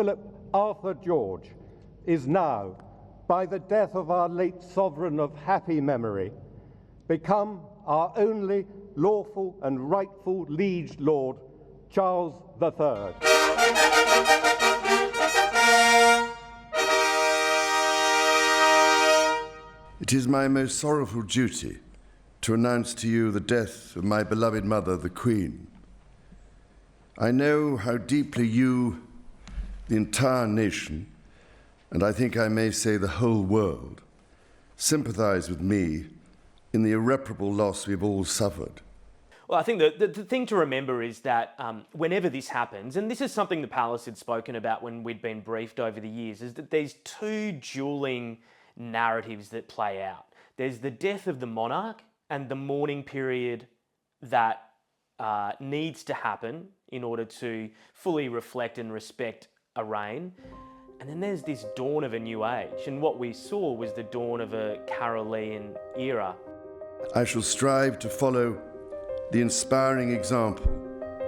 Philip Arthur George is now, by the death of our late sovereign of happy memory, become our only lawful and rightful liege lord, Charles III. It is my most sorrowful duty to announce to you the death of my beloved mother, the Queen. I know how deeply you, the entire nation, and I think I may say the whole world, sympathise with me in the irreparable loss we've all suffered. Well, I think the thing to remember is that whenever this happens, and this is something the palace had spoken about when we'd been briefed over the years, is that there's two duelling narratives that play out. There's the death of the monarch and the mourning period that needs to happen in order to fully reflect and respect a reign. And then there's this dawn of a new age, and what we saw was the dawn of a Carolean era. I shall strive to follow the inspiring example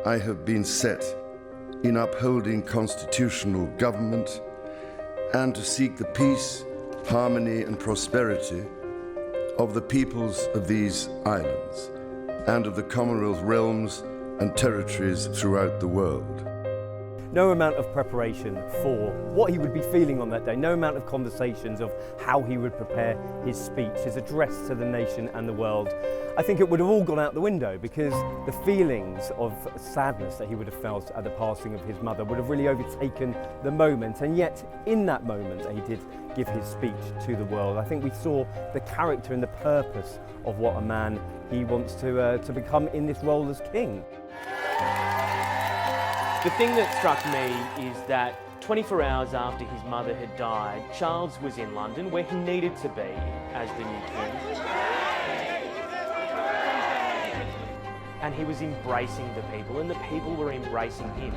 I have been set in upholding constitutional government and to seek the peace, harmony and prosperity of the peoples of these islands and of the Commonwealth realms and territories throughout the world. No amount of preparation for what he would be feeling on that day, no amount of conversations of how he would prepare his speech, his address to the nation and the world. I think it would have all gone out the window because the feelings of sadness that he would have felt at the passing of his mother would have really overtaken the moment. And yet, in that moment, he did give his speech to the world. I think we saw the character and the purpose of what a man he wants to become in this role as king. The thing that struck me is that 24 hours after his mother had died, Charles was in London, where he needed to be as the new king. And he was embracing the people, and the people were embracing him.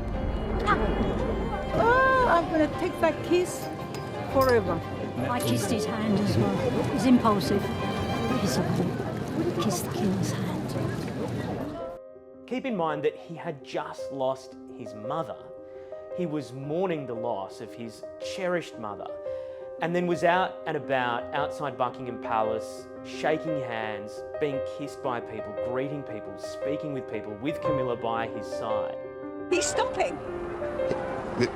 Oh, I'm going to take that kiss forever. I kissed his hand as well. It was impulsive. Kissed the king's hand. Keep in mind that he had just lost his mother. He was mourning the loss of his cherished mother, and then was out and about outside Buckingham Palace, shaking hands, being kissed by people, greeting people, speaking with people, with Camilla by his side. He's stopping.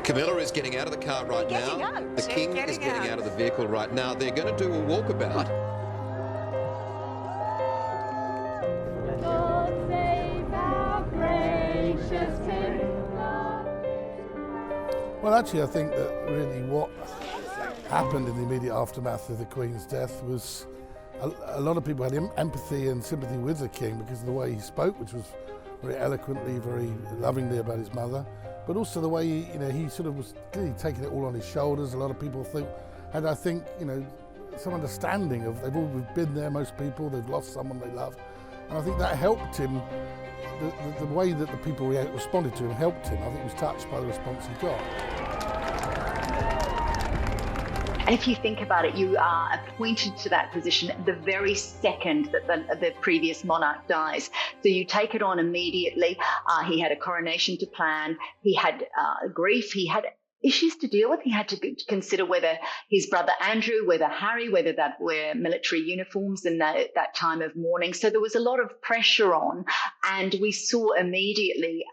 Camilla is getting out of the car right now. The king is getting out of the vehicle right now. They're going to do a walkabout. Well, actually, I think that really what happened in the immediate aftermath of the Queen's death was a lot of people had empathy and sympathy with the King because of the way he spoke, which was very eloquently, very lovingly about his mother, but also the way he sort of was clearly taking it all on his shoulders. A lot of people think, and I think, some understanding of they've all been there, most people, they've lost someone they love, and I think that helped him. The way that the people responded to him helped him. I think he was touched by the response he got. And if you think about it, you are appointed to that position the very second that the previous monarch dies. So you take it on immediately. He had a coronation to plan. He had grief. He had issues to deal with. He had to consider whether his brother Andrew, whether Harry, whether that were military uniforms in that time of mourning. So there was a lot of pressure on, and we saw immediately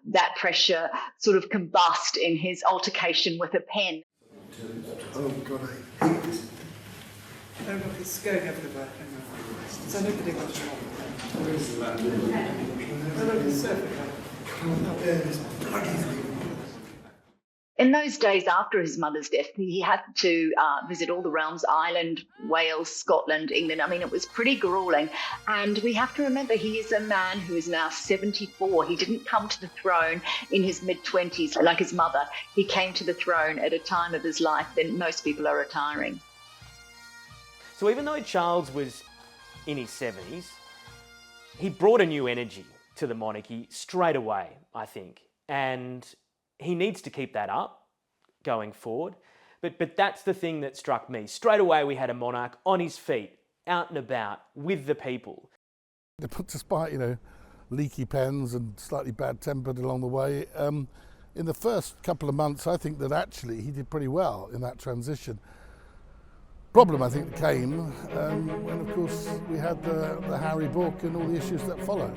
that pressure sort of combust in his altercation with a pen. Oh God, I hate this. Oh look, it's going everywhere. So nobody got it. Where is the land? Oh look, it's everywhere. Can't bear this bloody thing. In those days after his mother's death, he had to visit all the realms, Ireland, Wales, Scotland, England. I mean, it was pretty grueling. And we have to remember he is a man who is now 74. He didn't come to the throne in his mid-20s like his mother. He came to the throne at a time of his life when most people are retiring. So even though Charles was in his 70s, he brought a new energy to the monarchy straight away, I think. And he needs to keep that up going forward. But that's the thing that struck me. Straight away we had a monarch on his feet, out and about, with the people. Despite, leaky pens and slightly bad-tempered along the way, in the first couple of months, I think that actually he did pretty well in that transition. Problem, I think, came when, of course, we had the Harry book and all the issues that followed.